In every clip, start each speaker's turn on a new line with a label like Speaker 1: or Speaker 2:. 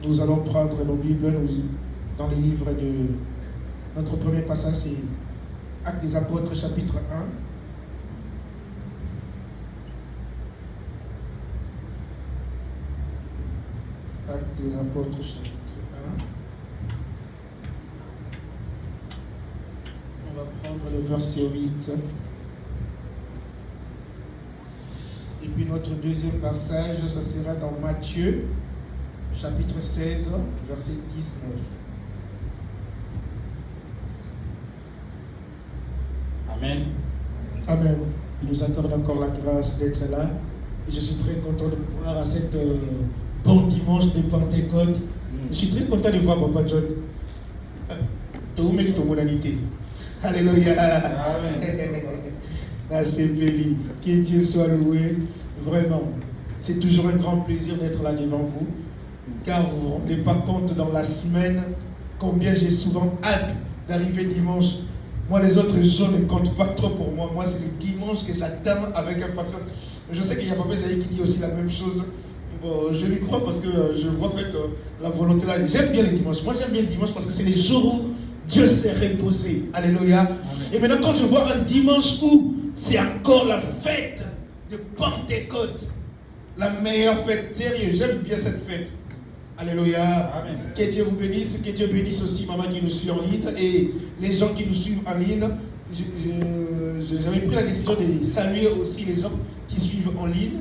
Speaker 1: Nous allons prendre nos Bibles dans le livre de... Notre premier passage, c'est Actes des Apôtres, chapitre 1. Actes des Apôtres, chapitre 1. On va prendre le verset 8. Et puis notre deuxième passage, ça sera dans Matthieu, chapitre 16, verset 19.
Speaker 2: Amen.
Speaker 1: Amen. Il nous accorde encore la grâce d'être là. Et je suis très content de pouvoir à cette bon dimanche de Pentecôte. Je suis très content de voir Papa John. Tout le monde modalité. Alléluia.
Speaker 2: Amen.
Speaker 1: C'est béni. Que Dieu soit loué. Vraiment, c'est toujours un grand plaisir d'être là devant vous. Car vous ne vous rendez pas compte dans la semaine combien j'ai souvent hâte d'arriver dimanche. Moi, les autres jours ne comptent pas trop pour moi. Moi, c'est le dimanche que j'attends avec impatience. Je sais qu'il y a Papa Zahir qui dit aussi la même chose. Bon, je lui crois parce que je vois en fait, la volonté là. J'aime bien le dimanche. Moi, j'aime bien le dimanche parce que c'est les jours où Dieu s'est reposé. Alléluia. Amen. Et maintenant, quand je vois un dimanche où c'est encore la fête de Pentecôte, la meilleure fête. Sérieux, j'aime bien cette fête. Alléluia. Amen. Que Dieu vous bénisse. Que Dieu bénisse aussi maman qui nous suit en ligne et les gens qui nous suivent en ligne. J'avais pris la décision de saluer aussi les gens qui suivent en ligne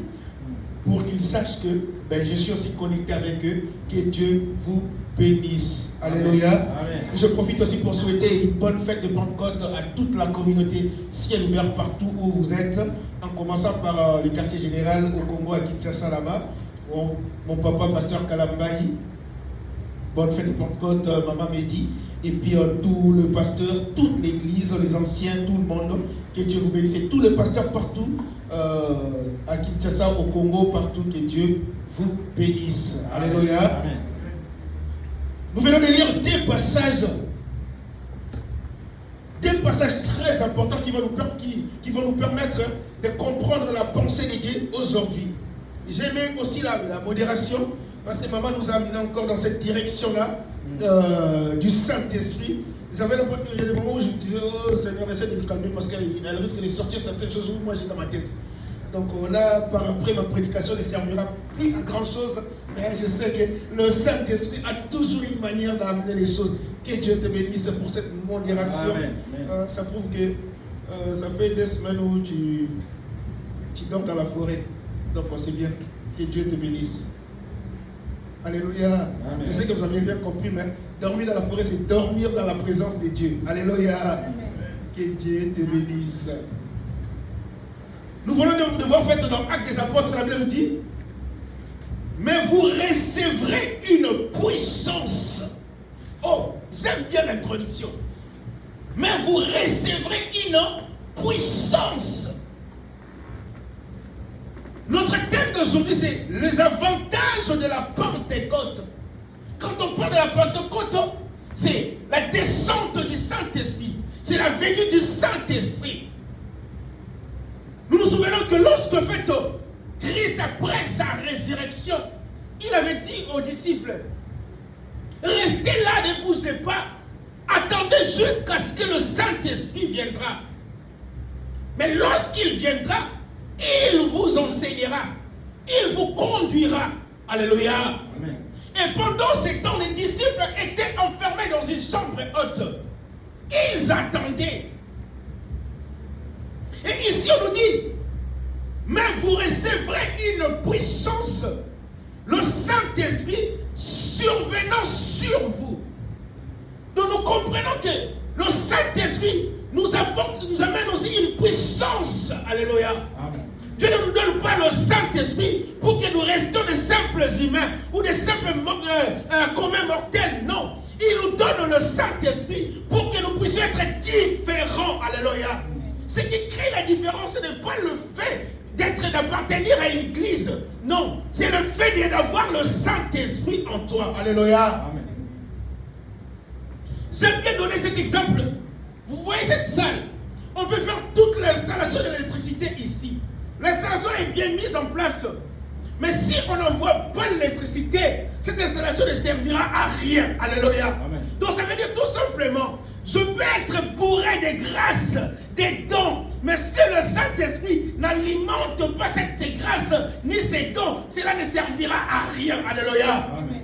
Speaker 1: pour qu'ils sachent que je suis aussi connecté avec eux. Que Dieu vous bénisse. Alléluia. Amen. Je profite aussi pour souhaiter une bonne fête de Pentecôte à toute la communauté ciel ouvert partout où vous êtes, en commençant par le quartier général au Congo à Kinshasa là-bas. Mon papa, pasteur Kalambayi, bonne fête de Pentecôte, maman Mehdi, et puis tout le pasteur, toute l'église, les anciens, tout le monde, que Dieu vous bénisse, et tous les pasteurs partout, à Kinshasa, au Congo, partout, que Dieu vous bénisse. Alléluia. Amen. Nous venons de lire des passages très importants qui vont nous permettre de comprendre la pensée de Dieu aujourd'hui. J'aimais aussi la modération, parce que maman nous a amené encore dans cette direction-là du Saint-Esprit. Il y a des moments où je me disais, oh Seigneur, essaie de nous calmer, parce qu'elle risque de sortir certaines choses où moi j'ai dans ma tête. Donc là, par après ma prédication ne servira plus à grand chose, mais je sais que le Saint-Esprit a toujours une manière d'amener les choses. Que Dieu te bénisse pour cette modération. Amen. Ça prouve que ça fait des semaines où tu dors dans la forêt. Donc on sait bien. Que Dieu te bénisse. Alléluia. Amen. Je sais que vous avez bien compris, mais dormir dans la forêt, c'est dormir dans la présence de Dieu. Alléluia. Amen. Que Dieu te bénisse. Nous venons de voir en fait dans Actes des Apôtres, la Bible nous dit, mais vous recevrez une puissance. Oh, j'aime bien l'introduction. Mais vous recevrez une puissance. Notre thème d'aujourd'hui, c'est les avantages de la Pentecôte. Quand on parle de la Pentecôte, c'est la descente du Saint-Esprit. C'est la venue du Saint-Esprit. Nous nous souvenons que lorsque fait Christ, après sa résurrection, il avait dit aux disciples, restez là, ne bougez pas, attendez jusqu'à ce que le Saint-Esprit viendra. Mais lorsqu'il viendra, il vous enseignera, il vous conduira. Alléluia. Amen. Et pendant ce temps, les disciples étaient enfermés dans une chambre haute. Ils attendaient. Et ici on nous dit, mais vous recevrez une puissance, le Saint-Esprit survenant sur vous. Donc nous comprenons que le Saint-Esprit nous amène aussi une puissance. Alléluia. Amen. Dieu ne nous donne pas le Saint-Esprit pour que nous restions des simples humains ou des simples communs mortels. Non. Il nous donne le Saint-Esprit pour que nous puissions être différents. Alléluia. Ce qui crée la différence, ce n'est pas le fait d'appartenir à une église. Non, c'est le fait d'avoir le Saint-Esprit en toi. Alléluia. Amen. J'aime bien donner cet exemple. Vous voyez cette salle. On peut faire toute l'installation de l'électricité ici. L'installation est bien mise en place. Mais si on n'envoie pas l'électricité, cette installation ne servira à rien. Alléluia. Amen. Donc ça veut dire tout simplement, je peux être bourré de grâce, des dons, mais si le Saint-Esprit n'alimente pas cette grâce, ni ces dons, cela ne servira à rien. Alléluia. Amen.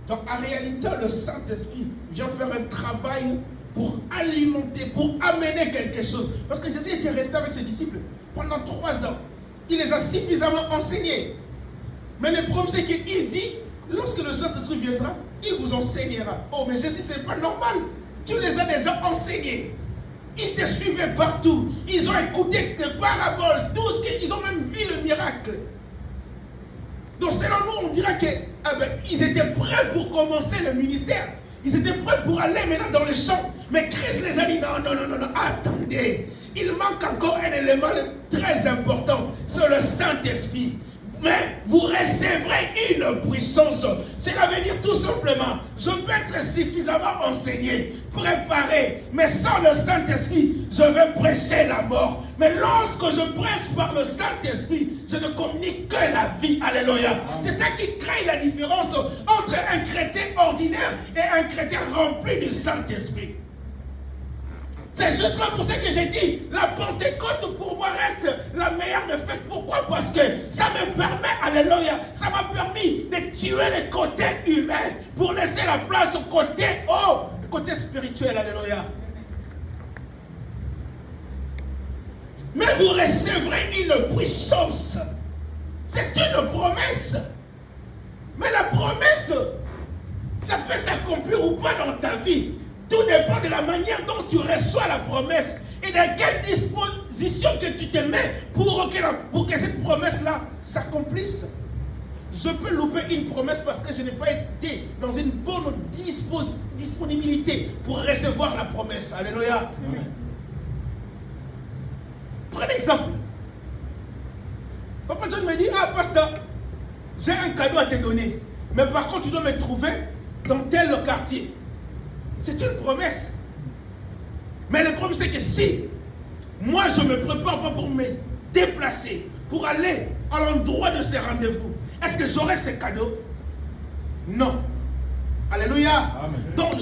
Speaker 1: Donc en réalité, le Saint-Esprit vient faire un travail pour alimenter, pour amener quelque chose. Parce que Jésus était resté avec ses disciples pendant 3 ans. Il les a suffisamment enseignés. Mais le problème, c'est qu'il dit, lorsque le Saint-Esprit viendra, il vous enseignera. Oh, mais Jésus, c'est pas normal. Tu les as déjà enseignés. Ils te suivaient partout. Ils ont écouté tes paraboles, tout ce qu'ils ont même vu le miracle. Donc selon nous, on dira qu'ils étaient prêts pour commencer le ministère. Ils étaient prêts pour aller maintenant dans les champs. Mais Christ les a dit, non, attendez. Il manque encore un élément très important, c'est le Saint-Esprit. Mais vous recevrez une puissance. Cela veut dire tout simplement, je peux être suffisamment enseigné, préparé, mais sans le Saint-Esprit, je vais prêcher la mort. Mais lorsque je prêche par le Saint-Esprit, je ne communique que la vie. Alléluia. C'est ça qui crée la différence entre un chrétien ordinaire et un chrétien rempli du Saint-Esprit. C'est justement pour ça que j'ai dit, la Pentecôte pour moi reste la meilleure de fête. Pourquoi? Parce que ça me permet, alléluia, ça m'a permis de tuer le côté humain pour laisser la place au côté spirituel, alléluia. Mais vous recevrez une puissance. C'est une promesse. Mais la promesse, ça peut s'accomplir ou pas dans ta vie. Tout dépend de la manière dont tu reçois la promesse et dans quelle disposition que tu te mets pour que cette promesse-là s'accomplisse. Je peux louper une promesse parce que je n'ai pas été dans une bonne disponibilité pour recevoir la promesse. Alléluia. Amen. Prenez exemple. Papa John me dit, pasteur, j'ai un cadeau à te donner. Mais par contre, tu dois me trouver dans tel quartier. C'est une promesse. Mais le problème, c'est que si moi, je ne me prépare pas pour me déplacer, pour aller à l'endroit de ces rendez-vous, est-ce que j'aurai ce cadeau? Non. Alléluia. Amen. Donc,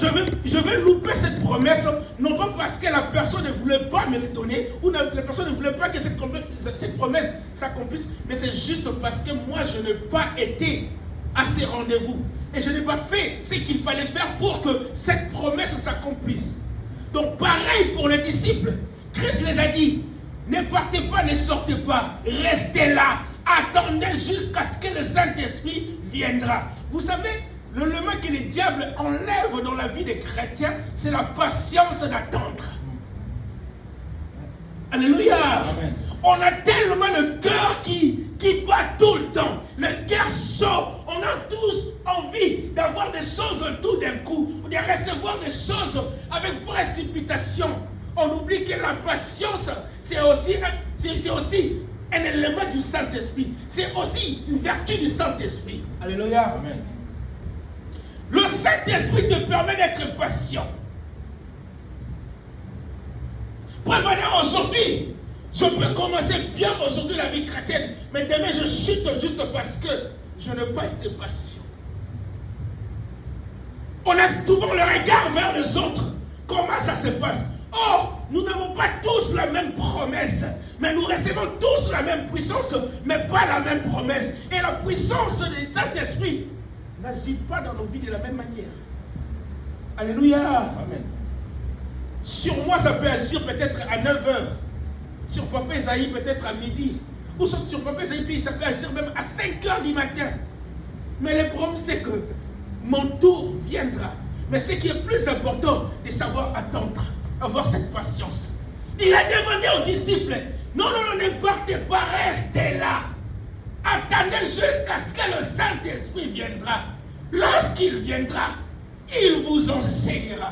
Speaker 1: je vais louper cette promesse, non pas parce que la personne ne voulait pas me le donner, ou la personne ne voulait pas que cette promesse s'accomplisse, mais c'est juste parce que moi, je n'ai pas été à ces rendez-vous. Et je n'ai pas fait ce qu'il fallait faire pour que cette promesse s'accomplisse. Donc pareil pour les disciples. Christ les a dit, ne partez pas, ne sortez pas, restez là. Attendez jusqu'à ce que le Saint-Esprit viendra. Vous savez, l'élément que le diable enlève dans la vie des chrétiens, c'est la patience d'attendre. Alléluia. Amen. On a tellement le cœur qui bat tout le temps. Le cœur chaud. On a tous envie d'avoir des choses tout d'un coup. Ou de recevoir des choses avec précipitation. On oublie que la patience, c'est aussi un élément du Saint-Esprit. C'est aussi une vertu du Saint-Esprit. Alléluia. Amen. Le Saint-Esprit te permet d'être patient. Prévenez aujourd'hui. Je peux commencer bien aujourd'hui la vie chrétienne, mais demain je chute juste parce que je n'ai pas été patient. On a souvent le regard vers les autres. Comment ça se passe? Oh, nous n'avons pas tous la même promesse, mais nous recevons tous la même puissance, mais pas la même promesse. Et la puissance du Saint-Esprit n'agit pas dans nos vies de la même manière. Alléluia. Amen. Sur moi, ça peut agir peut-être à 9h. Sur Papa Esaïe, peut-être à midi. Ou sur Papa Esaïe, ça peut agir même à 5h du matin. Mais le problème, c'est que mon tour viendra. Mais ce qui est plus important, c'est de savoir attendre, avoir cette patience. Il a demandé aux disciples, non, ne partez pas, restez là. Attendez jusqu'à ce que le Saint-Esprit viendra. Lorsqu'il viendra, il vous enseignera.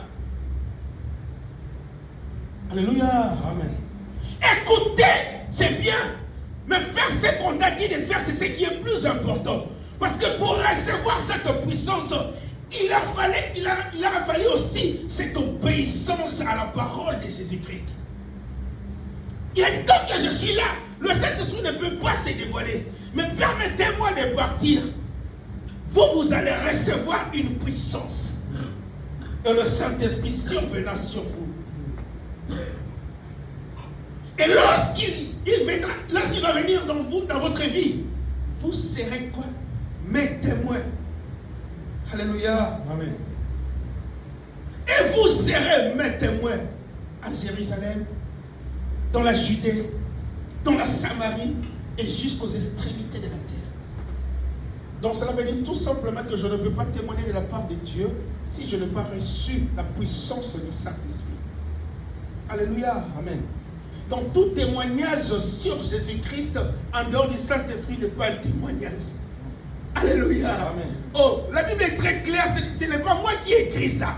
Speaker 1: Alléluia. Amen. Écoutez, c'est bien. Mais faire ce qu'on t'a dit de faire, c'est ce qui est plus important. Parce que pour recevoir cette puissance, il a fallu aussi cette obéissance à la parole de Jésus-Christ. Il a dit, tant que je suis là, le Saint-Esprit ne peut pas se dévoiler. Mais permettez-moi de partir vous allez recevoir une puissance. Et le Saint-Esprit survenant sur vous. Et lorsqu'il va venir dans vous, dans votre vie, vous serez quoi? Mes témoins. Alléluia.
Speaker 2: Amen.
Speaker 1: Et vous serez mes témoins à Jérusalem, dans la Judée, dans la Samarie et jusqu'aux extrémités de la terre. Donc cela veut dire tout simplement que je ne peux pas témoigner de la part de Dieu si je n'ai pas reçu la puissance du Saint-Esprit. Alléluia.
Speaker 2: Amen.
Speaker 1: Donc tout témoignage sur Jésus-Christ en dehors du Saint-Esprit n'est pas un témoignage. Alléluia.
Speaker 2: Amen.
Speaker 1: Oh, la Bible est très claire, ce n'est pas moi qui ai écrit ça.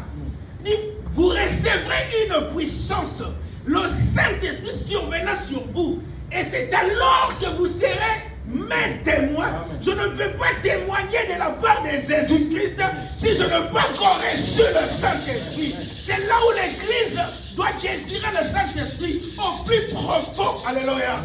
Speaker 1: Il dit, vous recevrez une puissance, le Saint-Esprit survenant sur vous, et c'est alors que vous serez mes témoins. Amen. Je ne peux pas témoigner de la part de Jésus-Christ si je n'ai pas encore reçu le Saint-Esprit. C'est là où l'Église doit désirer le Saint-Esprit au plus profond. Alléluia.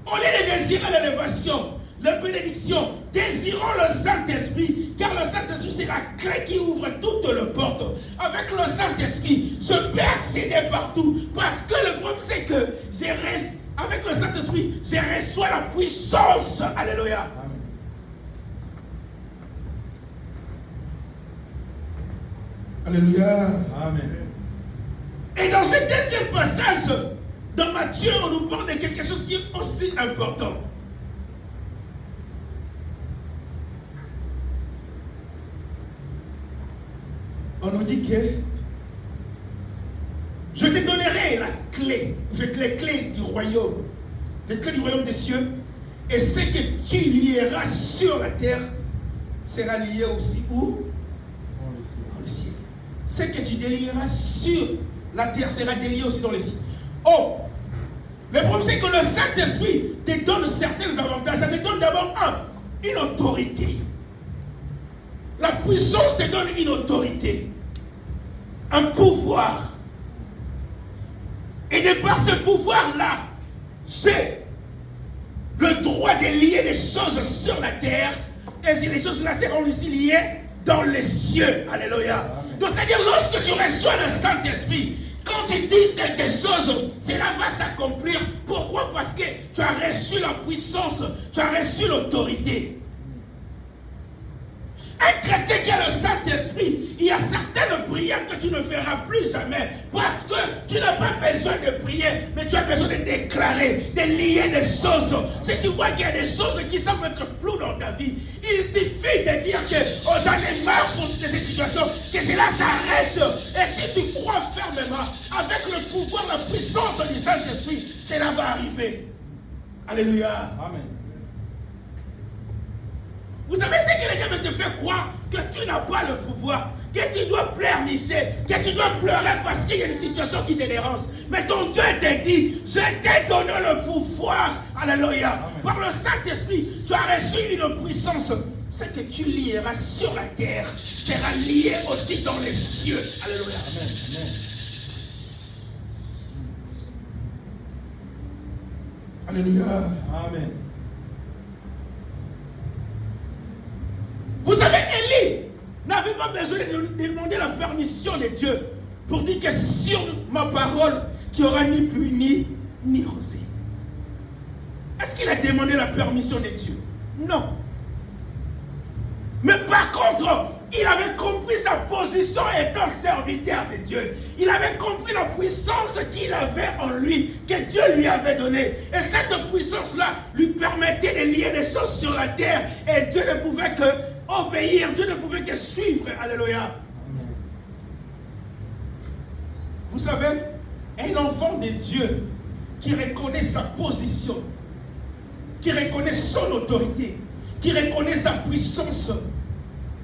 Speaker 1: Au lieu de désirer l'élévation, la bénédiction, désirons le Saint-Esprit, car le Saint-Esprit c'est la clé qui ouvre toutes les portes. Avec le Saint-Esprit, je peux accéder partout, parce que le problème c'est que avec le Saint-Esprit, je reçois la puissance. Alléluia. Alléluia.
Speaker 2: Amen.
Speaker 1: Et dans ce deuxième passage, dans Matthieu, on nous parle de quelque chose qui est aussi important. On nous dit que je te donnerai la clé, les clés du royaume, les clés du royaume des cieux, et ce que tu lieras sur la terre sera lié aussi où? Dans le ciel. Ce que tu délieras sur la terre sera délié aussi dans les cieux. Oh, le problème c'est que le Saint-Esprit te donne certains avantages. Ça te donne d'abord une autorité. La puissance te donne une autorité, un pouvoir. Et de par ce pouvoir-là, j'ai le droit de lier les choses sur la terre, et si les choses-là seront aussi liées dans les cieux. Alléluia. Donc c'est-à-dire, lorsque tu reçois le Saint-Esprit, quand tu dis quelque chose, cela va s'accomplir. Pourquoi? Parce que tu as reçu la puissance, tu as reçu l'autorité. Un chrétien qui a le Saint-Esprit, il y a certaines prières que tu ne feras plus jamais, parce que tu n'as pas besoin de prier, mais tu as besoin de déclarer, de lier des choses. Si tu vois qu'il y a des choses qui semblent être floues dans ta vie, il suffit de dire que j'en ai marre de cette situation, que cela s'arrête. Et si tu crois fermement, avec le pouvoir, la puissance du Saint-Esprit, cela va arriver. Alléluia.
Speaker 2: Amen.
Speaker 1: Vous savez ce que les gars te fait croire? Que tu n'as pas le pouvoir, que tu dois pleurnicher, que tu dois pleurer parce qu'il y a une situation qui te dérange. Mais ton Dieu te dit, je t'ai donné le pouvoir. Alléluia. Amen. Par le Saint-Esprit, tu as reçu une puissance. Ce que tu lieras sur la terre sera lié aussi dans les cieux. Alléluia. Amen. Alléluia.
Speaker 2: Amen.
Speaker 1: Vous savez, Élie n'avait pas besoin de demander la permission de Dieu pour dire que sur ma parole, qu'il n'y aura ni pluie ni rosée. Est-ce qu'il a demandé la permission de Dieu? Non. Mais par contre, il avait compris sa position étant serviteur de Dieu. Il avait compris la puissance qu'il avait en lui, que Dieu lui avait donnée. Et cette puissance-là lui permettait de lier les choses sur la terre. Et Dieu ne pouvait que obéir, Dieu ne pouvait que suivre. Alléluia. Amen. Vous savez, un enfant de Dieu qui reconnaît sa position, qui reconnaît son autorité, qui reconnaît sa puissance,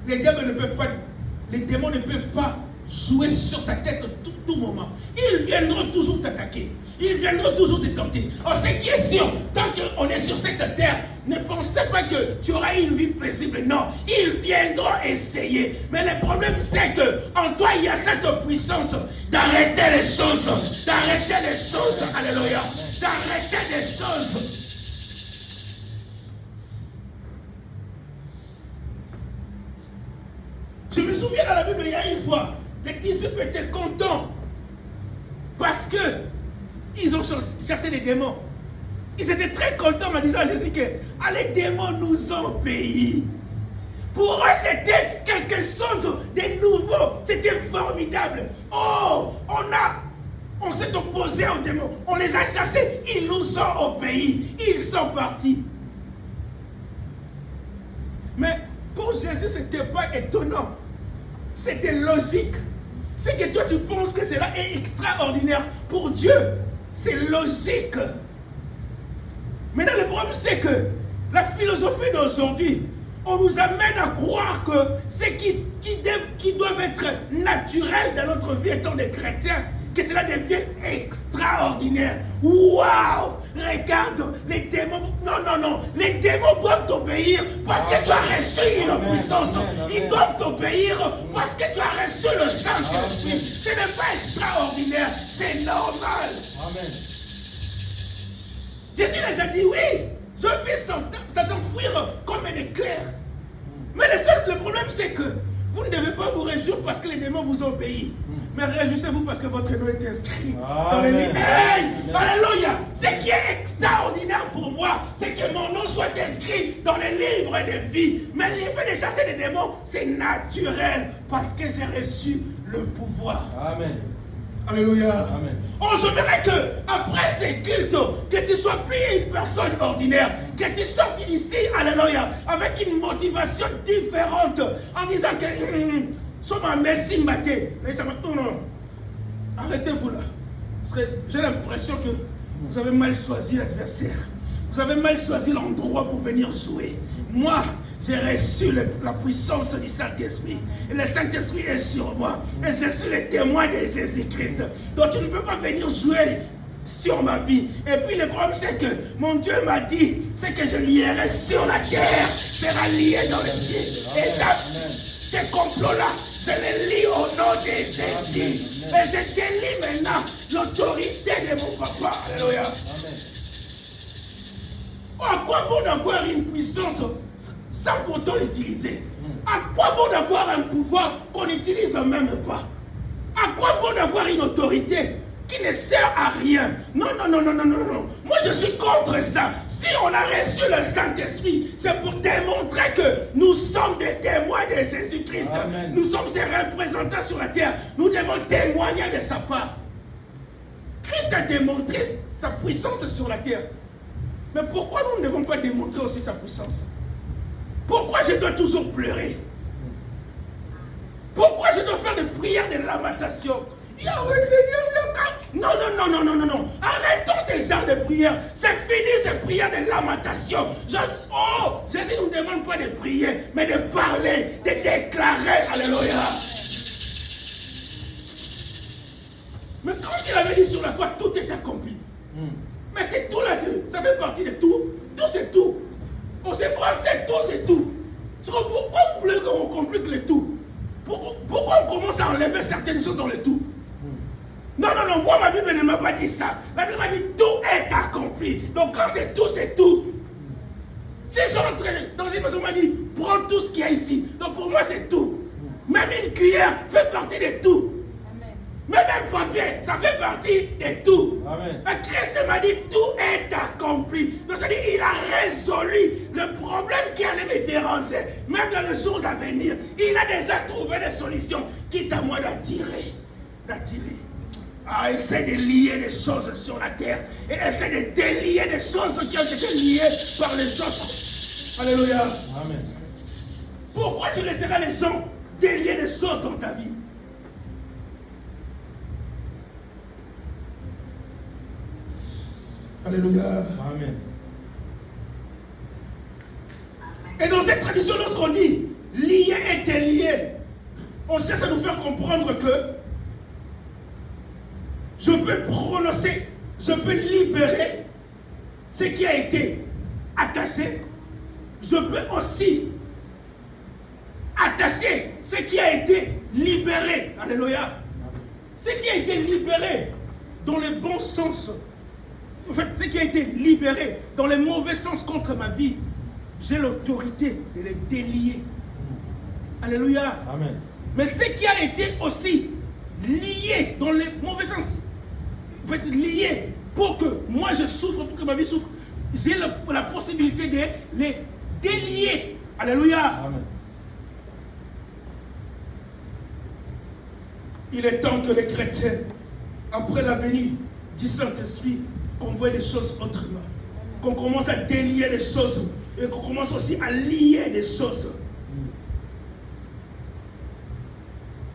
Speaker 1: les démons ne peuvent pas jouer sur sa tête tout moment. Ils viendront toujours t'attaquer. Ils viendront toujours te tenter. Or, ce qui est sûr, tant qu'on est sur cette terre, ne pensez pas que tu auras une vie paisible. Non, ils viendront essayer. Mais le problème, c'est qu'en toi, il y a cette puissance d'arrêter les choses. D'arrêter les choses. Alléluia. D'arrêter les choses. Je me souviens dans la Bible, il y a une fois, les disciples étaient contents parce que ils ont chassé les démons. Ils étaient très contents en disant à Jésus que les démons nous ont obéi. Pour eux, c'était quelque chose de nouveau. C'était formidable. Oh, on s'est opposé aux démons. On les a chassés. Ils nous ont obéi. Ils sont partis. Mais pour Jésus, ce n'était pas étonnant. C'était logique. C'est que toi, tu penses que cela est extraordinaire. Pour Dieu, c'est logique. Maintenant, le problème, c'est que la philosophie d'aujourd'hui, on nous amène à croire que ce qui doit être naturel dans notre vie étant des chrétiens, que cela devienne extraordinaire. Waouh! Regarde, les démons... Non. Les démons doivent t'obéir parce que tu as reçu une puissance. Ils doivent t'obéir parce que tu as reçu le Saint-Esprit. Ce n'est pas extraordinaire, c'est normal. Amen. Jésus les a dit, oui, je vis Satan fuir comme un éclair. Mais le problème, c'est que vous ne devez pas vous réjouir parce que les démons vous obéissent. Mais réjouissez-vous parce que votre nom est inscrit dans les livres. Hey! Alléluia! Ce qui est extraordinaire pour moi, c'est que mon nom soit inscrit dans les livres de vie. Mais le fait de chasser les démons, c'est naturel parce que j'ai reçu le pouvoir. Amen. Alléluia. Amen. Oh, je voudrais que, après ces cultes, que tu sois plus une personne ordinaire, que tu sortes d'ici, alléluia, avec une motivation différente, en disant que, sommes merci maté. Non. Arrêtez-vous là. Parce que j'ai l'impression que vous avez mal choisi l'adversaire. Vous avez mal choisi l'endroit pour venir jouer. Moi, j'ai reçu la puissance du Saint-Esprit. Et le Saint-Esprit est sur moi. Et je suis le témoin de Jésus-Christ. Donc tu ne peux pas venir jouer sur ma vie. Et puis le problème, c'est que mon Dieu m'a dit, c'est que je lierai sur la terre, sera lié dans les cieux. Et là, ces complots-là, je les lis au nom de Jésus. Et je délie maintenant l'autorité de mon papa. Alléluia. À quoi bon d'avoir une puissance sans pourtant l'utiliser? À quoi bon d'avoir un pouvoir qu'on n'utilise même pas? À quoi bon d'avoir une autorité qui ne sert à rien? Non. Moi, je suis contre ça. Si on a reçu le Saint-Esprit, c'est pour démontrer que nous sommes des témoins de Jésus-Christ. Amen. Nous sommes ses représentants sur la terre. Nous devons témoigner de sa part. Christ a démontré sa puissance sur la terre. Mais pourquoi nous ne devons pas démontrer aussi sa puissance? Pourquoi je dois toujours pleurer? Pourquoi je dois faire des prières de lamentation? Yahweh Seigneur, non. Arrêtons ces genres de prières. C'est fini ces prières de lamentation. Jésus ne nous demande pas de prier, mais de parler, de déclarer. Alléluia. Mais quand il avait dit sur la foi, tout est accompli. Mais c'est tout là, ça fait partie de tout. Tout c'est tout. On sait français, tout c'est tout. Pourquoi vous voulez qu'on complique le tout? Pourquoi on commence à enlever certaines choses dans le tout? Non, moi ma Bible ne m'a pas dit ça. La Bible m'a dit tout est accompli. Donc quand c'est tout, c'est tout. Si je rentre dans une maison, on m'a dit prends tout ce qu'il y a ici. Donc pour moi c'est tout. Même une cuillère fait partie de tout. Même un papier, ça fait partie de tout. Amen. Christ m'a dit tout est accompli. Donc ça dit il a résolu le problème qui allait me déranger. Même dans les jours à venir, il a déjà trouvé des solutions. Quitte à moi d'attirer. Essaie de lier des choses sur la terre. Et essaie de délier des choses qui ont été liées par les autres. Alléluia. Amen. Pourquoi tu laisseras les gens délier des choses dans ta vie? Alléluia. Amen. Et dans cette tradition, lorsqu'on dit lié et délié, on cherche à nous faire comprendre que je peux prononcer, je peux libérer ce qui a été attaché. Je peux aussi attacher ce qui a été libéré. Alléluia. Ce qui a été libéré dans le bon sens. En fait, ce qui a été libéré dans le mauvais sens contre ma vie, j'ai l'autorité de les délier.
Speaker 2: Alléluia.
Speaker 3: Amen.
Speaker 2: Mais ce qui a été aussi lié dans le mauvais sens, va être lié pour que moi je souffre, pour que ma vie souffre, j'ai la possibilité de les délier. Alléluia.
Speaker 3: Amen.
Speaker 1: Il est temps que les chrétiens, après la venue du Saint-Esprit, qu'on voit les choses autrement. Qu'on commence à délier les choses et qu'on commence aussi à lier les choses.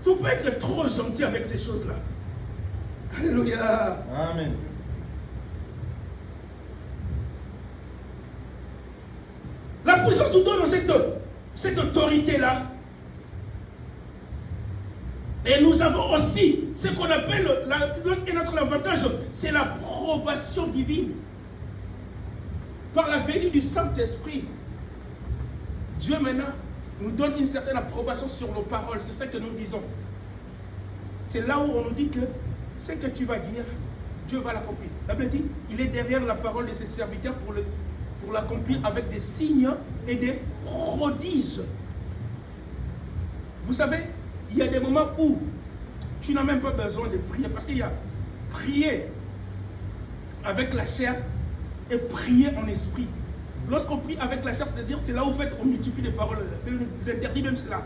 Speaker 1: Il ne faut pas être trop gentil avec ces choses-là. Alléluia.
Speaker 3: Amen.
Speaker 1: La puissance nous donne cette autorité-là. Et nous avons aussi ce qu'on appelle, notre avantage, c'est l'approbation divine. Par la venue du Saint-Esprit, Dieu maintenant nous donne une certaine approbation sur nos paroles. C'est ça que nous disons. C'est là où on nous dit que ce que tu vas dire, Dieu va l'accomplir. La Bible dit, il est derrière la parole de ses serviteurs pour l'accomplir avec des signes et des prodiges. Vous savez, il y a des moments où tu n'as même pas besoin de prier, parce qu'il y a prier avec la chair et prier en esprit. Lorsqu'on prie avec la chair, c'est-à-dire c'est là où on multiplie les paroles. Les interdits même cela.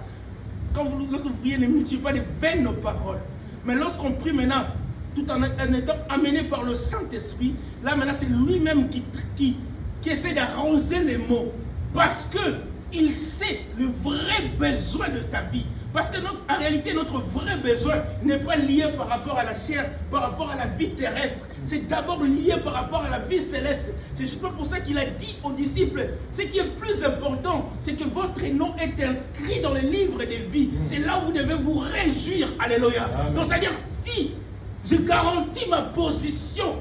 Speaker 1: Lorsque vous priez, ne multipliez pas de vaines paroles. Mais lorsqu'on prie maintenant, tout en étant amené par le Saint-Esprit, là maintenant c'est lui-même qui essaie d'arranger les mots. Parce qu'il sait le vrai besoin de ta vie. Parce que en réalité, notre vrai besoin n'est pas lié par rapport à la chair, par rapport à la vie terrestre. C'est d'abord lié par rapport à la vie céleste. C'est justement pour ça qu'il a dit aux disciples, ce qui est plus important, c'est que votre nom est inscrit dans le livre des vies. C'est là où vous devez vous réjouir. Alléluia. Donc c'est-à-dire, si je garantis ma position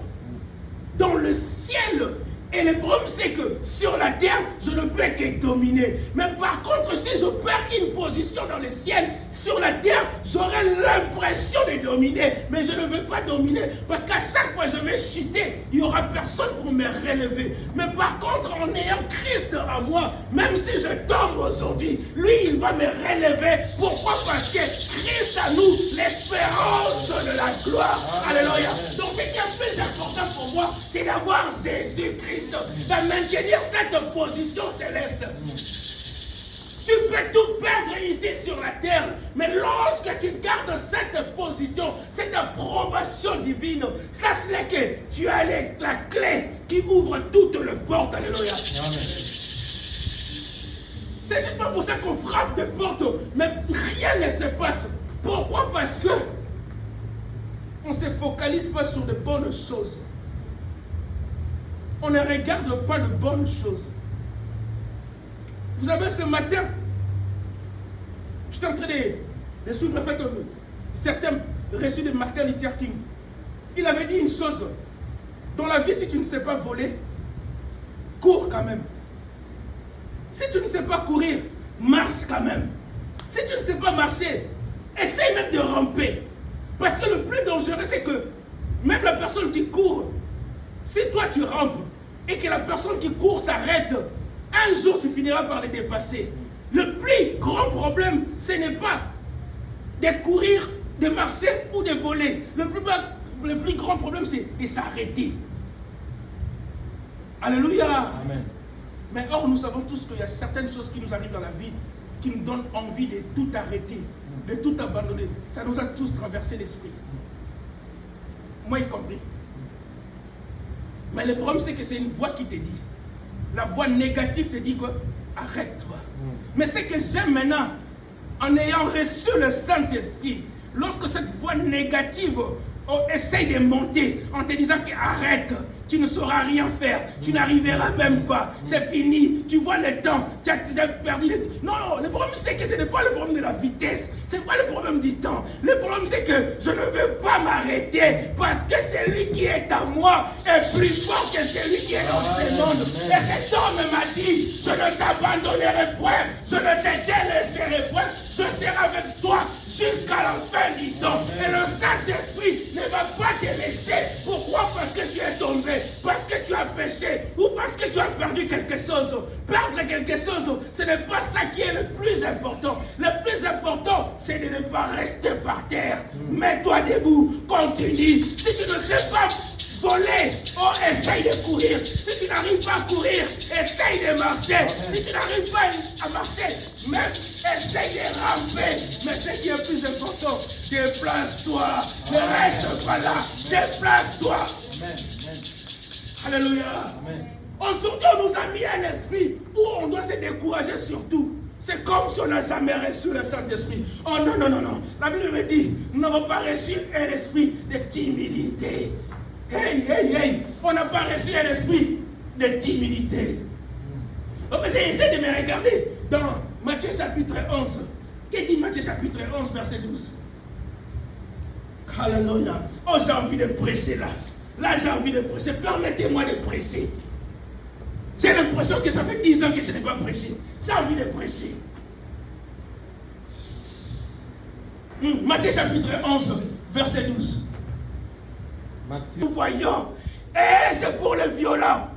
Speaker 1: dans le ciel, et le problème c'est que sur la terre, je ne peux que dominer. Mais par contre, si je perds une position dans le ciel, sur la terre, j'aurai l'impression de dominer. Mais je ne veux pas dominer parce qu'à chaque fois que je vais chuter, il n'y aura personne pour me relever. Mais par contre, en ayant Christ en moi, même si je tombe aujourd'hui, lui, il va me relever. Pourquoi? Parce que Christ à nous, l'espérance de la gloire. Alléluia. Donc ce qui est plus important pour moi, c'est d'avoir Jésus-Christ. De maintenir cette position céleste. Tu peux tout perdre ici sur la terre, mais lorsque tu gardes cette position, cette approbation divine, sache-le que tu as la clé qui ouvre toutes les portes. Alléluia. C'est justement pour ça qu'on frappe des portes, mais rien ne se passe. Pourquoi? Parce que on ne se focalise pas sur de bonnes choses. On ne regarde pas de bonnes choses. Vous savez, ce matin, j'étais en train de suivre le fait que certains récits de Martin Luther King. Il avait dit une chose. Dans la vie, si tu ne sais pas voler, cours quand même. Si tu ne sais pas courir, marche quand même. Si tu ne sais pas marcher, essaye même de ramper. Parce que le plus dangereux, c'est que même la personne qui court, si toi tu rampes et que la personne qui court s'arrête, un jour tu finiras par les dépasser. Le plus grand problème, ce n'est pas de courir, de marcher ou de voler. Le plus grand problème, c'est de s'arrêter. Alléluia.
Speaker 3: Amen.
Speaker 1: Mais or, nous savons tous qu'il y a certaines choses qui nous arrivent dans la vie qui nous donnent envie de tout arrêter, de tout abandonner. Ça nous a tous traversé l'esprit. Moi y compris. Mais le problème, c'est que c'est une voix qui te dit. La voix négative te dit quoi? Arrête-toi. Mais ce que j'aime maintenant, en ayant reçu le Saint-Esprit, lorsque cette voix négative essaye de monter en te disant que arrête, tu ne sauras rien faire, tu n'arriveras même pas, c'est fini, tu vois le temps, tu as perdu le... Non, le problème c'est que ce n'est pas le problème de la vitesse, ce n'est pas le problème du temps. Le problème c'est que je ne veux pas m'arrêter parce que celui qui est à moi est plus fort que celui qui est dans ce monde. Et cet homme m'a dit, je ne t'abandonnerai point, je ne te délaisserai point, je serai avec toi
Speaker 2: jusqu'à la fin du temps. Et le Saint-Esprit ne va pas te laisser. Pourquoi? Parce que tu es tombé, parce que tu as péché, ou parce que tu as perdu quelque chose. Perdre quelque chose, ce n'est pas ça qui est le plus important. Le plus important, c'est de ne pas rester par terre. Mets-toi debout, continue. Si tu ne sais pas voler, oh, essaye de courir. Si tu n'arrives pas à courir, essaye de marcher. Si tu n'arrives pas à marcher, même essaye de ramper. Mais ce qui est plus important, déplace-toi. Ne reste pas là. Déplace-toi. Alléluia. Aujourd'hui, on nous a mis un esprit où on doit se décourager surtout. C'est comme si on n'a jamais reçu le Saint-Esprit. Oh non, non, non, non. La Bible me dit, nous n'avons pas reçu un esprit de timidité. Hey, hey, hey. On n'a pas reçu un esprit de timidité. Oh, mais j'essaie de me regarder dans Matthieu chapitre 11. Qu'est-ce dit Matthieu chapitre 11, verset 12? Alléluia. Oh, j'ai envie de prêcher là. Là, j'ai envie de prêcher. Permettez-moi de prêcher. J'ai l'impression que ça fait 10 ans que je n'ai pas prêché. J'ai envie de prêcher. Matthieu chapitre 11, verset 12.
Speaker 3: Matthieu.
Speaker 2: Nous voyons. Et c'est pour le violent.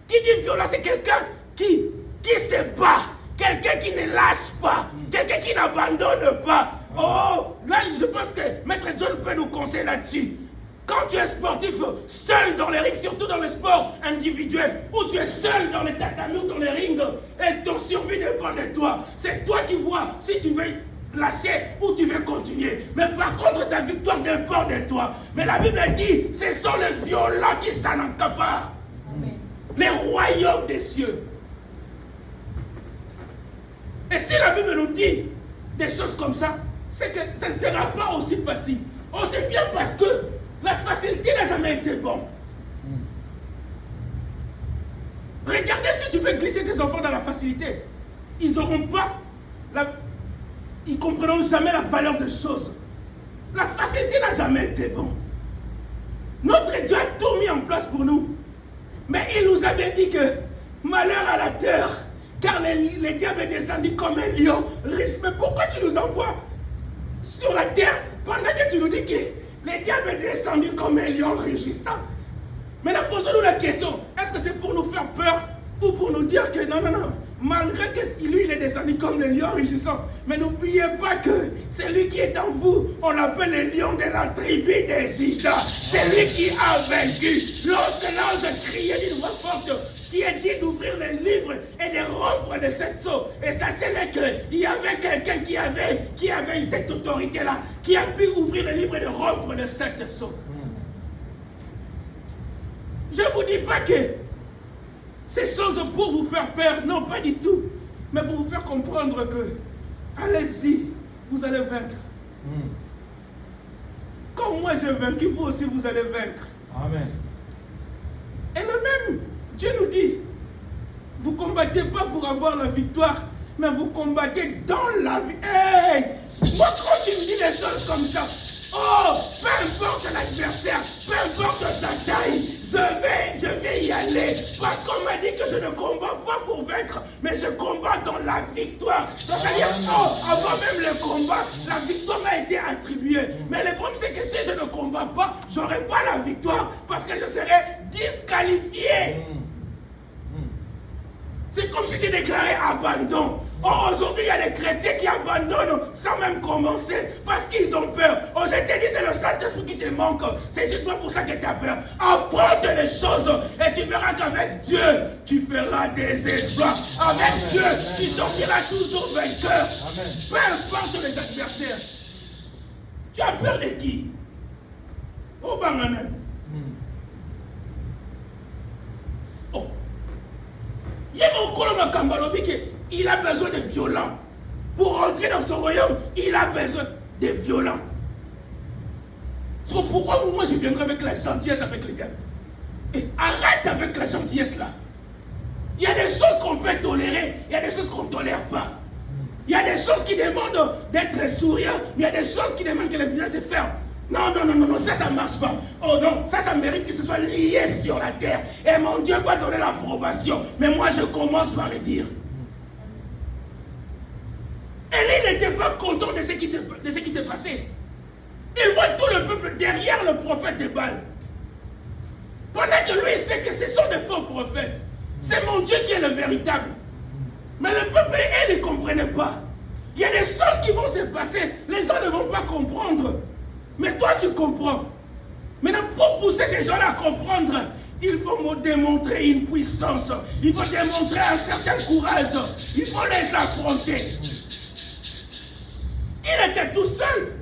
Speaker 2: Qui dit violent, c'est quelqu'un qui se bat. Quelqu'un qui ne lâche pas. Quelqu'un qui n'abandonne pas. Oh, là, je pense que Maître John peut nous conseiller là-dessus. Quand tu es sportif, seul dans les rings, surtout dans les sports individuels, où tu es seul dans les tatamis ou dans les rings, et ton survie dépend de toi. C'est toi qui vois si tu veux lâcher ou tu veux continuer. Mais par contre, ta victoire dépend de toi. Mais la Bible dit, ce sont les violents qui s'en accaparent. Les royaumes des cieux. Et si la Bible nous dit des choses comme ça, c'est que ça ne sera pas aussi facile. On sait bien parce que la facilité n'a jamais été bonne. Regardez si tu fais glisser tes enfants dans la facilité. Ils n'auront pas ils ne comprendront jamais la valeur des choses. La facilité n'a jamais été bonne. Notre Dieu a tout mis en place pour nous. Mais il nous a bien dit que malheur à la terre, car les diables est descendu comme un lion riche. Mais pourquoi tu nous envoies sur la terre pendant que tu nous dis que les diables est descendu comme un lion rugissant? Maintenant, posons-nous la question, est-ce que c'est pour nous faire peur ou pour nous dire que non, non, non, malgré que lui, il est descendu comme le lion rugissant, mais n'oubliez pas que celui qui est en vous, on l'appelle le lion de la tribu des Judas. C'est lui qui a vaincu. Lorsque l'ange criait d'une voix forte, qui est dit d'ouvrir les livres et de rompre les 7 sceaux. Et sachez-le qu'il y avait quelqu'un qui avait cette autorité-là, qui a pu ouvrir les livres et de rompre les 7 sceaux. Je ne vous dis pas que ces choses pour vous faire peur, non, pas du tout. Mais pour vous faire comprendre que, allez-y, vous allez vaincre. Comme moi j'ai vaincu, vous aussi vous allez vaincre.
Speaker 3: Amen.
Speaker 2: Et le même, Dieu nous dit, vous combattez pas pour avoir la victoire, mais vous combattez dans la vie. Hey! Moi quand tu me dis des choses comme ça, oh, peu importe l'adversaire, peu importe sa taille, je vais y aller. Parce qu'on m'a dit que je ne combats pas pour vaincre, mais je combats dans la victoire. C'est-à-dire, avant même le combat, la victoire m'a été attribuée. Mais le problème, c'est que si je ne combats pas, je n'aurai pas la victoire parce que je serai disqualifié. C'est comme si j'ai déclaré abandon. Oh, aujourd'hui, il y a des chrétiens qui abandonnent sans même commencer parce qu'ils ont peur. Oh, je t'ai dit, c'est le Saint-Esprit qui te manque. C'est justement pour ça que tu as peur. Affronte les choses et tu verras qu'avec Dieu, tu feras des exploits. Avec Dieu, tu sortiras toujours vainqueur. Peu importe les adversaires. Tu as peur de qui? Oh, Banganan. Oh. Il a besoin de violents. Pour rentrer dans son royaume, il a besoin de violents. C'est pourquoi moi je viendrai avec la gentillesse avec les diables. Et arrête avec la gentillesse là. Il y a des choses qu'on peut tolérer, il y a des choses qu'on ne tolère pas. Il y a des choses qui demandent d'être souriant, mais il y a des choses qui demandent que le visage se ferme. Non, non, non, non, non, ça ne marche pas. Oh non, ça mérite que ce soit lié sur la terre. Et mon Dieu va donner l'approbation. Mais moi, je commence par le dire. Élie n'était pas content de ce qui s'est passé. Il voit tout le peuple derrière le prophète de Baal. Pendant que lui sait que ce sont des faux prophètes. C'est mon Dieu qui est le véritable. Mais le peuple, il ne comprenait pas. Il y a des choses qui vont se passer. Les gens ne vont pas comprendre. Mais toi, tu comprends. Maintenant, pour pousser ces gens-là à comprendre, il faut démontrer une puissance. Il faut démontrer un certain courage. Il faut les affronter. Il était tout seul.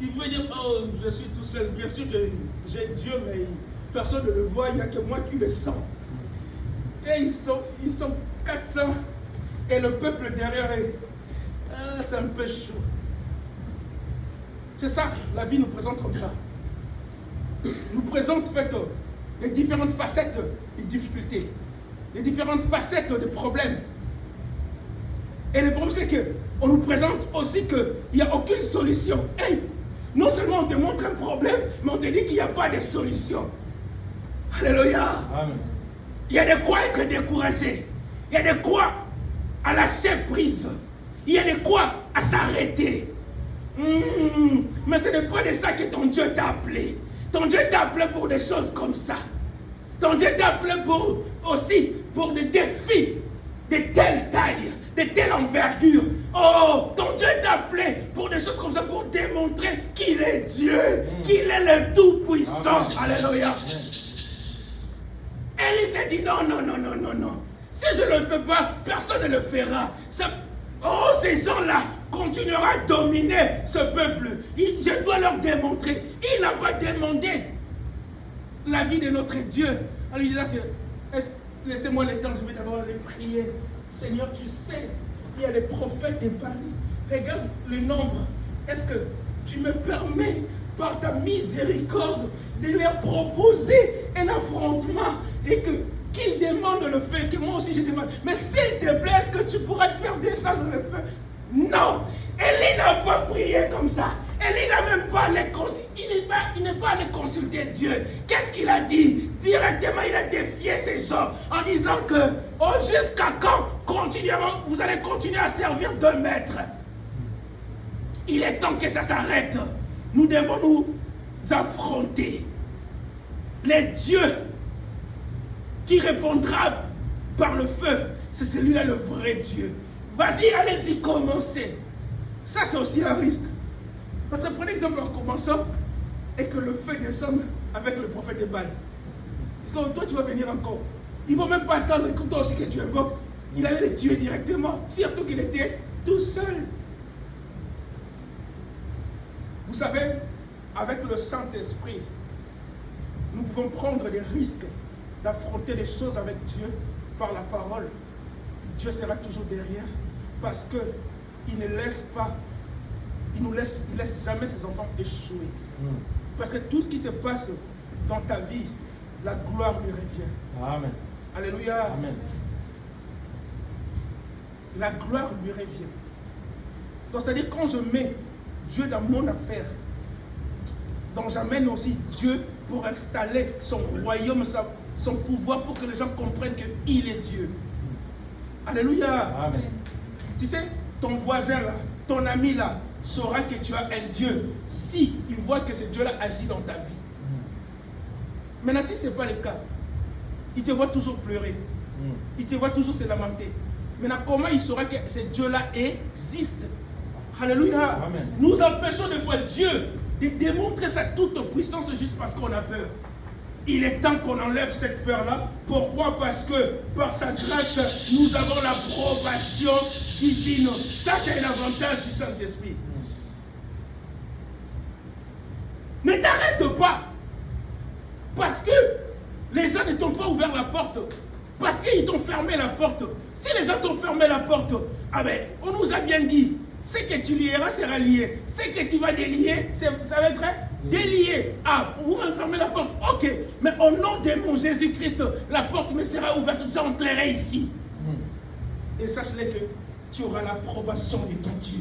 Speaker 2: Il veut dire, oh, je suis tout seul. Bien sûr que j'ai Dieu, mais personne ne le voit. Il n'y a que moi qui le sens. Et ils sont 400. Et le peuple derrière eux. Ah, c'est un peu chaud. C'est ça, la vie nous présente comme ça. Nous présente fait, les différentes facettes des difficultés, les différentes facettes des problèmes. Et le problème, c'est qu'on nous présente aussi qu'il n'y a aucune solution. Hey, non seulement on te montre un problème, mais on te dit qu'il n'y a pas de solution. Alléluia. Amen. Il y a de quoi être découragé. Il y a de quoi à lâcher prise. Il y a de quoi à s'arrêter. Mais ce n'est pas de ça que ton Dieu t'a appelé. Ton Dieu t'a appelé pour des choses comme ça. Ton Dieu t'a appelé aussi pour des défis de telle taille, de telle envergure. Oh, ton Dieu t'a appelé pour des choses comme ça, pour démontrer qu'il est Dieu, qu'il est le Tout-Puissant. Alléluia. Élie s'est dit non. Si je ne le fais pas, personne ne le fera. Oh, ces gens-là continueront à dominer ce peuple. Je dois leur démontrer. Il n'a pas demandé la vie de notre Dieu en lui disant que laissez-moi le temps, je vais d'abord aller prier. Seigneur, tu sais, il y a des prophètes de Baal. Regarde le nombre. Est-ce que tu me permets, par ta miséricorde, de leur proposer un affrontement et qu'ils demandent le feu, que moi aussi je demande. Mais s'il te plaît, est-ce que tu pourras te faire descendre le feu? Non. Élie n'a pas prié comme ça. Élie n'a même pas allé consulter. Il n'est pas allé consulter Dieu. Qu'est-ce qu'il a dit? Directement, il a défié ces gens en disant que jusqu'à quand vous allez continuer à servir deux maîtres? Il est temps que ça s'arrête. Nous devons nous affronter. Les dieux qui répondra par le feu, c'est celui-là le vrai Dieu. Vas-y, allez-y, commencez. Ça, c'est aussi un risque. Parce que prenez exemple en commençant et que le feu descende avec le prophète de Baal. Parce que toi, tu vas venir encore. Il ne va même pas attendre que toi aussi que tu invoques. Il allait les tuer directement, surtout qu'il était tout seul. Vous savez, avec le Saint-Esprit, nous pouvons prendre des risques d'affronter les choses avec Dieu par la parole. Dieu sera toujours derrière parce qu'il ne laisse pas, il ne laisse jamais ses enfants échouer. Parce que tout ce qui se passe dans ta vie, la gloire lui revient.
Speaker 3: Amen.
Speaker 2: Alléluia.
Speaker 3: Amen.
Speaker 2: La gloire lui revient. Donc c'est-à-dire quand je mets Dieu dans mon affaire, donc j'amène aussi Dieu pour installer son royaume, son pouvoir, pour que les gens comprennent qu'il est Dieu. Alléluia.
Speaker 3: Amen.
Speaker 2: Tu sais, ton voisin là, ton ami là, saura que tu as un Dieu si il voit que ce Dieu-là agit dans ta vie. Maintenant, si ce n'est pas le cas, il te voit toujours pleurer. Il te voit toujours se lamenter. Maintenant, comment il saura que ce Dieu-là existe? Alléluia.
Speaker 3: Amen.
Speaker 2: Nous empêchons des fois Dieu de démontrer sa toute puissance juste parce qu'on a peur. Il est temps qu'on enlève cette peur-là. Pourquoi? Parce que par sa grâce, nous avons l'approbation divine. Ça, c'est un avantage du Saint-Esprit. Ne t'arrête pas. Parce que les gens ne t'ont pas ouvert la porte. Parce qu'ils t'ont fermé la porte. Si les gens t'ont fermé la porte, ah ben, on nous a bien dit, ce que tu lieras sera lié. Ce que tu vas délier, ça va être délié. Ah, vous me fermez la porte. Ok, mais au nom de mon Jésus-Christ, la porte me sera ouverte. J'entrerai ici. Et sache-le que tu auras l'approbation de ton Dieu.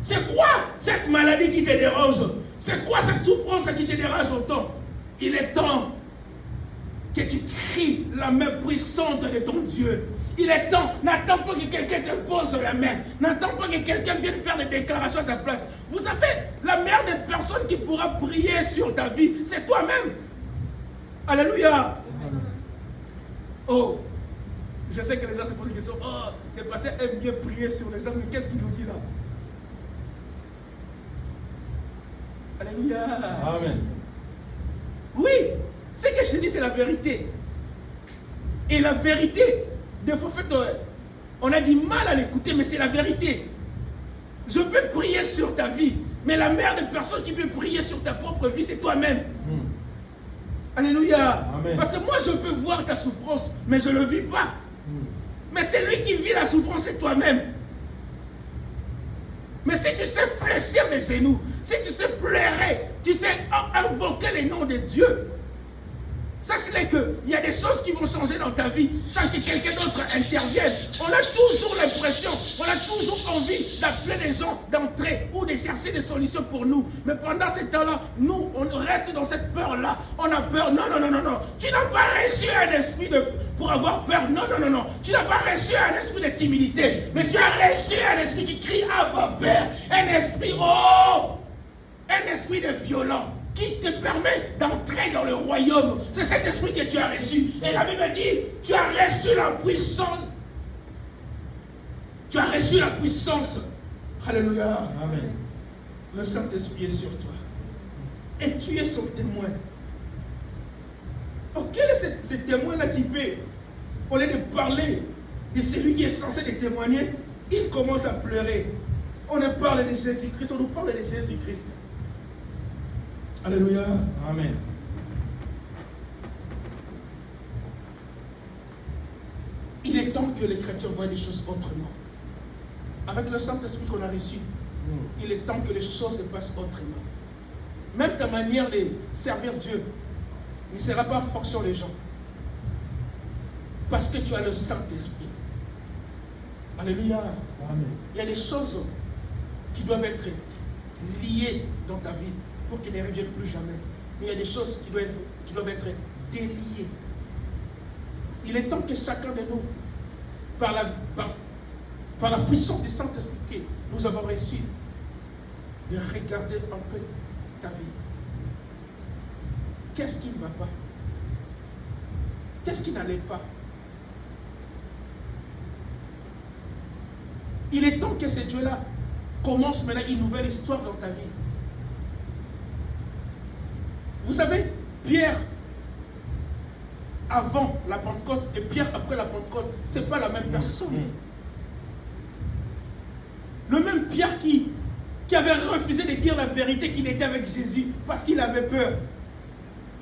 Speaker 2: C'est quoi cette maladie qui te dérange? C'est quoi cette souffrance qui te dérange autant? Il est temps que tu cries la main puissante de ton Dieu. Il est temps. N'attends pas que quelqu'un te pose la main. N'attends pas que quelqu'un vienne faire des déclarations à ta place. Vous savez, la meilleure des personnes qui pourra prier sur ta vie, c'est toi-même. Alléluia. Oh, je sais que les gens se posent des questions. Oh, les pasteurs aiment bien prier sur les gens, mais qu'est-ce qu'il nous dit là? Alléluia.
Speaker 3: Amen.
Speaker 2: Oui, ce que je dis, c'est la vérité. Et la vérité, des fois, en fait, on a du mal à l'écouter, mais c'est la vérité. Je peux prier sur ta vie, mais la meilleure des personnes qui peut prier sur ta propre vie, c'est toi-même. Alléluia.
Speaker 3: Amen.
Speaker 2: Parce que moi, je peux voir ta souffrance, mais je ne le vis pas. Mais c'est lui qui vit la souffrance, c'est toi-même. Mais si tu sais fléchir les genoux, si tu sais pleurer, tu sais invoquer les noms de Dieu, sache-le qu'il y a des choses qui vont changer dans ta vie sans que quelqu'un d'autre intervienne. On a toujours l'impression, on a toujours envie d'appeler les gens, d'entrer ou de chercher des solutions pour nous. Mais pendant ce temps-là, nous, on reste dans cette peur-là. On a peur. Non, non, non, non, non. Tu n'as pas reçu un esprit pour avoir peur. Non, non, non, non. Tu n'as pas reçu un esprit de timidité. Mais tu as reçu un esprit qui crie Abba Père. Un esprit, un esprit de violent qui te permet d'entrer dans le royaume. C'est cet esprit que tu as reçu. Et la Bible dit, tu as reçu la puissance. Tu as reçu la puissance. Alléluia.
Speaker 3: Amen.
Speaker 2: Le Saint-Esprit est sur toi. Et tu es son témoin. Oh, quel est ce témoin-là qui peut, au lieu de parler de celui qui est censé te témoigner, il commence à pleurer. On nous parle de Jésus-Christ, on nous parle de Jésus-Christ. Alléluia.
Speaker 3: Amen.
Speaker 2: Il est temps que les chrétiens voient les choses autrement. Avec le Saint-Esprit qu'on a reçu, il est temps que les choses se passent autrement. Même ta manière de servir Dieu ne sera pas en fonction des gens. Parce que tu as le Saint-Esprit. Alléluia.
Speaker 3: Amen.
Speaker 2: Il y a des choses qui doivent être liées dans ta vie pour qu'ils ne reviennent plus jamais. Mais il y a des choses qui doivent être déliées. Il est temps que chacun de nous, par la puissance du Saint-Esprit que nous avons reçu, de regarder un peu ta vie. Qu'est-ce qui ne va pas? Qu'est-ce qui n'allait pas? Il est temps que ce Dieu-là commence maintenant une nouvelle histoire dans ta vie. Vous savez, Pierre avant la Pentecôte et Pierre après la Pentecôte, ce n'est pas la même personne. Le même Pierre qui avait refusé de dire la vérité qu'il était avec Jésus parce qu'il avait peur.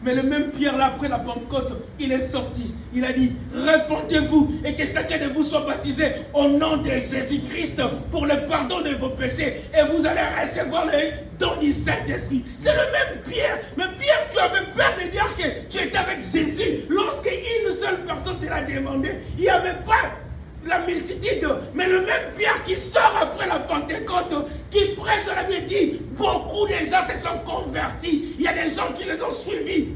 Speaker 2: Mais le même Pierre là après la Pentecôte, il est sorti. Il a dit, repentez-vous et que chacun de vous soit baptisé au nom de Jésus-Christ pour le pardon de vos péchés. Et vous allez recevoir le don du Saint-Esprit. C'est le même Pierre. Mais Pierre, tu avais peur de dire que tu étais avec Jésus. Lorsqu'une seule personne te l'a demandé, il n'y avait pas la multitude, mais le même Pierre qui sort après la Pentecôte, qui prêche, on a bien dit, beaucoup de gens se sont convertis. Il y a des gens qui les ont suivis.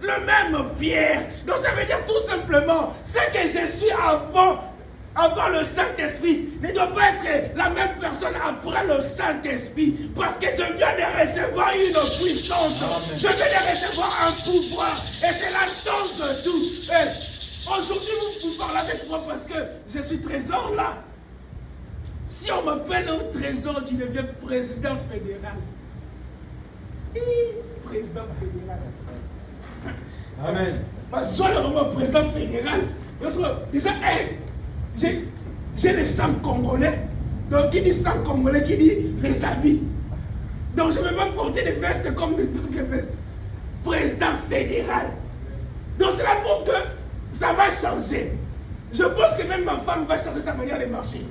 Speaker 2: Le même Pierre. Donc ça veut dire tout simplement, ce que je suis avant le Saint-Esprit ne doit pas être la même personne après le Saint-Esprit. Parce que je viens de recevoir une puissance. Amen. Je viens de recevoir un pouvoir. Et c'est la chance de tout. Aujourd'hui, vous parlez avec moi parce que je suis trésor là. Si on m'appelle au trésor, tu deviens président fédéral. Président fédéral.
Speaker 3: Amen.
Speaker 2: Soit le moment président fédéral. Déjà, j'ai les 100 Congolais. Donc, qui dit 100 Congolais, qui dit les habits. Donc, je ne vais pas porter des vestes comme des vestes. Président fédéral. Donc, cela prouve que ça va changer. Je pense que même ma femme va changer sa manière de marcher.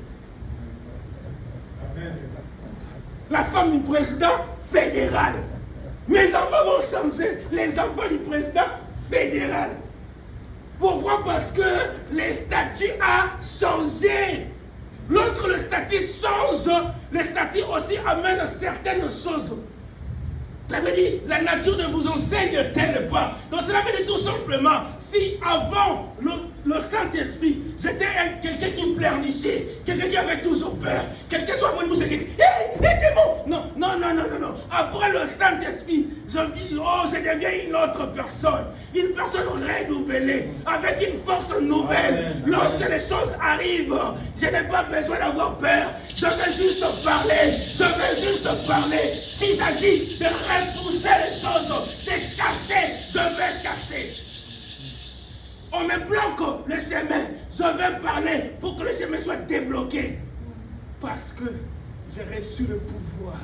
Speaker 2: La femme du président fédéral. Mes enfants vont changer. Les enfants du président fédéral. Pourquoi? Parce que le statut a changé. Lorsque le statut change, le statut aussi amène certaines choses. Ça veut dire, la nature ne vous enseigne-t-elle pas? Donc cela veut dire tout simplement, si avant le Saint-Esprit, j'étais quelqu'un qui pleurnichait, quelqu'un qui avait toujours peur, quelqu'un soit mon mousse qui dit hé, démon! Non. Après le Saint-Esprit, je deviens une autre personne renouvelée, avec une force nouvelle. Lorsque les choses arrivent, je n'ai pas besoin d'avoir peur, je vais juste parler. S'il s'agit de repousser les choses, de casser, je vais casser. On me bloque le chemin, je vais parler pour que le chemin soit débloqué. Parce que j'ai reçu le pouvoir,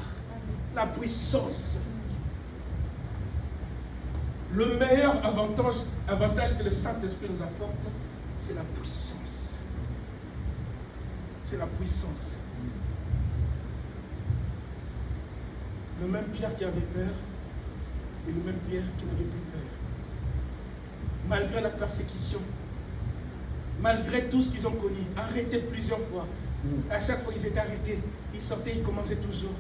Speaker 2: la puissance. Le meilleur avantage que le Saint-Esprit nous apporte, c'est la puissance. C'est la puissance. Le même Pierre qui avait peur et le même Pierre qui n'avait plus peur. Malgré la persécution, malgré tout ce qu'ils ont connu, arrêtés plusieurs fois. À chaque fois ils étaient arrêtés, ils sortaient, ils commençaient toujours.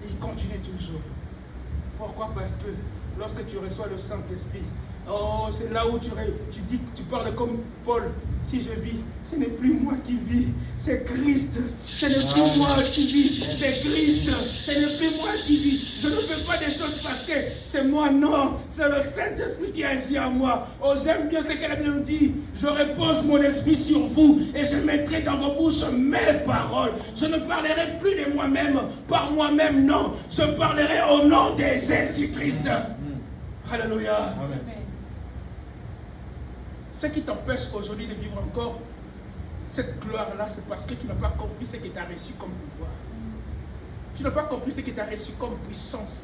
Speaker 2: Et ils continuaient toujours. Pourquoi? Parce que lorsque tu reçois le Saint-Esprit, c'est là où tu dis, tu parles comme Paul. Si je vis, ce n'est plus moi qui vis, c'est Christ. Ce n'est plus moi qui vis, c'est Christ. Ce n'est plus moi qui vis. Je ne fais pas des choses parce que c'est moi, non. C'est le Saint-Esprit qui agit en moi. J'aime bien ce que la Bible dit. Je repose mon esprit sur vous et je mettrai dans vos bouches mes paroles. Je ne parlerai plus de moi-même, par moi-même, non. Je parlerai au nom de Jésus-Christ. Alléluia.
Speaker 3: Amen.
Speaker 2: Ce qui t'empêche aujourd'hui de vivre encore cette gloire-là, c'est parce que tu n'as pas compris ce que tu as reçu comme pouvoir. Tu n'as pas compris ce que tu as reçu comme puissance.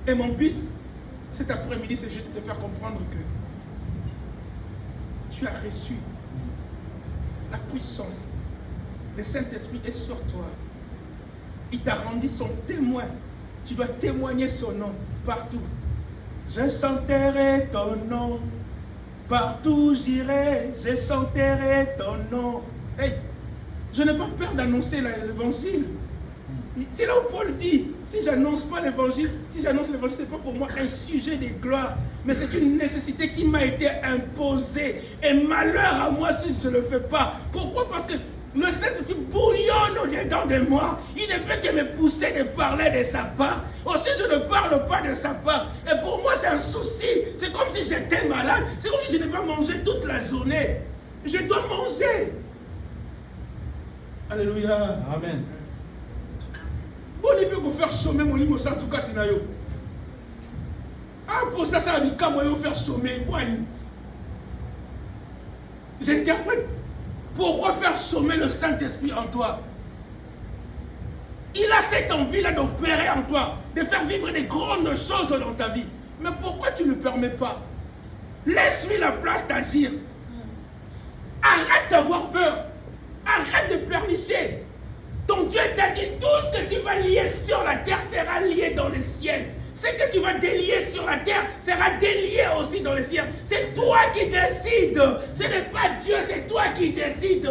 Speaker 2: Et mon but, cet après-midi, c'est juste de faire comprendre que tu as reçu la puissance. Le Saint-Esprit est sur toi. Il t'a rendu son témoin. Tu dois témoigner son nom partout. Je chanterai ton nom, partout j'irai, je chanterai ton nom. Hey, je n'ai pas peur d'annoncer l'évangile. C'est là où Paul dit, si j'annonce pas l'évangile, ce n'est pas pour moi un sujet de gloire, mais c'est une nécessité qui m'a été imposée. Et malheur à moi si je ne le fais pas. Pourquoi? Parce que le Saint-Esprit bouillonne au-dedans de moi. Il ne peut que me pousser de parler de sa part. Aussi, je ne parle pas de sa part. Et pour moi, c'est un souci. C'est comme si j'étais malade. C'est comme si je n'ai pas mangé toute la journée. Je dois manger. Alléluia.
Speaker 3: Amen.
Speaker 2: Bon, il peut vous faire chômer mon lit au centre du Katinayo. Ah, pour ça, ça a dit comment il faire chômer. J'interprète. Pourquoi faire chômer le Saint-Esprit en toi? Il a cette envie-là d'opérer en toi, de faire vivre des grandes choses dans ta vie. Mais pourquoi tu ne le permets pas? Laisse-lui la place d'agir. Arrête d'avoir peur. Arrête de pleurnicher. Ton Dieu t'a dit tout ce que tu vas lier sur la terre sera lié dans le ciel. Ce que tu vas délier sur la terre sera délié aussi dans le ciel. C'est toi qui décides. Ce n'est pas Dieu, c'est toi qui décides.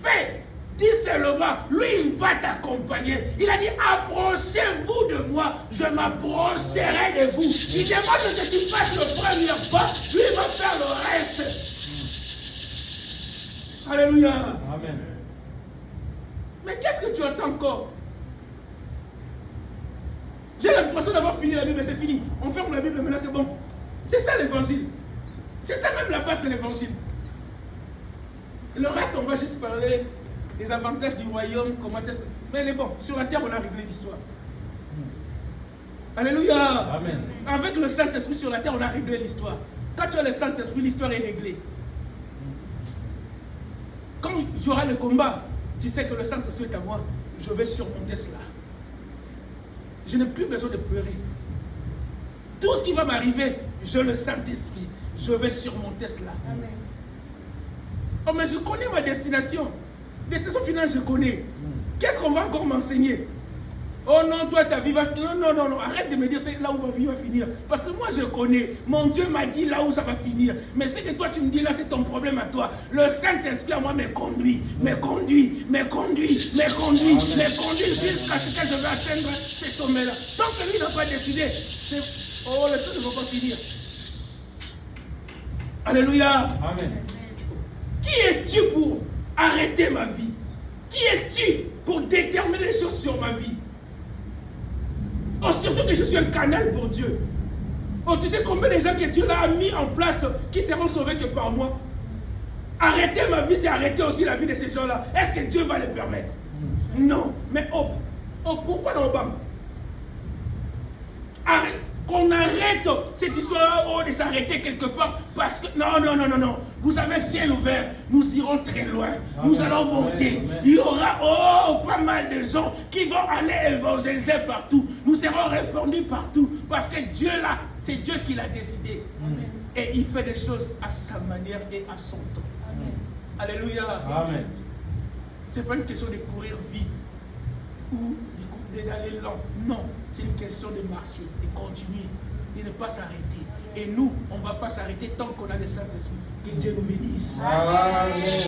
Speaker 2: Fais, dis seulement, lui il va t'accompagner. Il a dit, approchez-vous de moi, je m'approcherai de vous. Il demande que tu fasses le premier pas, lui il va faire le reste. Alléluia.
Speaker 3: Amen.
Speaker 2: Mais qu'est-ce que tu attends encore? J'ai l'impression d'avoir fini la Bible, mais c'est fini. On ferme la Bible, mais là c'est bon. C'est ça l'évangile. C'est ça même la base de l'évangile. Le reste, on va juste parler des avantages du royaume, comment est-ce que... Mais bon, sur la terre, on a réglé l'histoire. Alléluia.
Speaker 3: Amen.
Speaker 2: Avec le Saint-Esprit sur la terre, on a réglé l'histoire. Quand tu as le Saint-Esprit, l'histoire est réglée. Quand il y aura le combat, tu sais que le Saint-Esprit est à moi, je vais surmonter cela. Je n'ai plus besoin de pleurer. Tout ce qui va m'arriver, je le Saint-Esprit. Je vais surmonter cela. Amen. Oh, mais je connais ma destination. Destination finale, je connais. Qu'est-ce qu'on va encore m'enseigner? Oh non, toi, ta vie va... Non. Arrête de me dire c'est là où ma vie va finir. Parce que moi, je connais. Mon Dieu m'a dit là où ça va finir. Mais ce que toi, tu me dis là, c'est ton problème à toi. Le Saint-Esprit à moi me conduit jusqu'à ce que je vais atteindre ce sommet-là. Tant que lui n'a pas décidé, les choses ne vont pas finir. Alléluia.
Speaker 3: Amen.
Speaker 2: Qui es-tu pour arrêter ma vie? Qui es-tu pour déterminer les choses sur ma vie? Oh, surtout que je suis un canal pour Dieu. Oh, tu sais combien de gens que Dieu a mis en place qui seront sauvés que par moi? Arrêter ma vie, c'est arrêter aussi la vie de ces gens-là. Est-ce que Dieu va le permettre? Non. Mais pourquoi dans Obama? Qu'on arrête cette histoire de s'arrêter quelque part parce que non. Vous avez ciel ouvert, nous irons très loin. Amen. Nous allons monter. Amen. Il y aura pas mal de gens qui vont aller évangéliser partout. Nous serons répandus partout parce que Dieu là, c'est Dieu qui l'a décidé. Amen. Et il fait des choses à sa manière et à son temps. Amen. Alléluia. Amen. Ce n'est pas une question de courir vite ou d'aller lent. Non, c'est une question de marcher, de continuer, de ne pas s'arrêter. Et nous, on ne va pas s'arrêter tant qu'on a le Saint-Esprit. Que Dieu nous bénisse. Amen.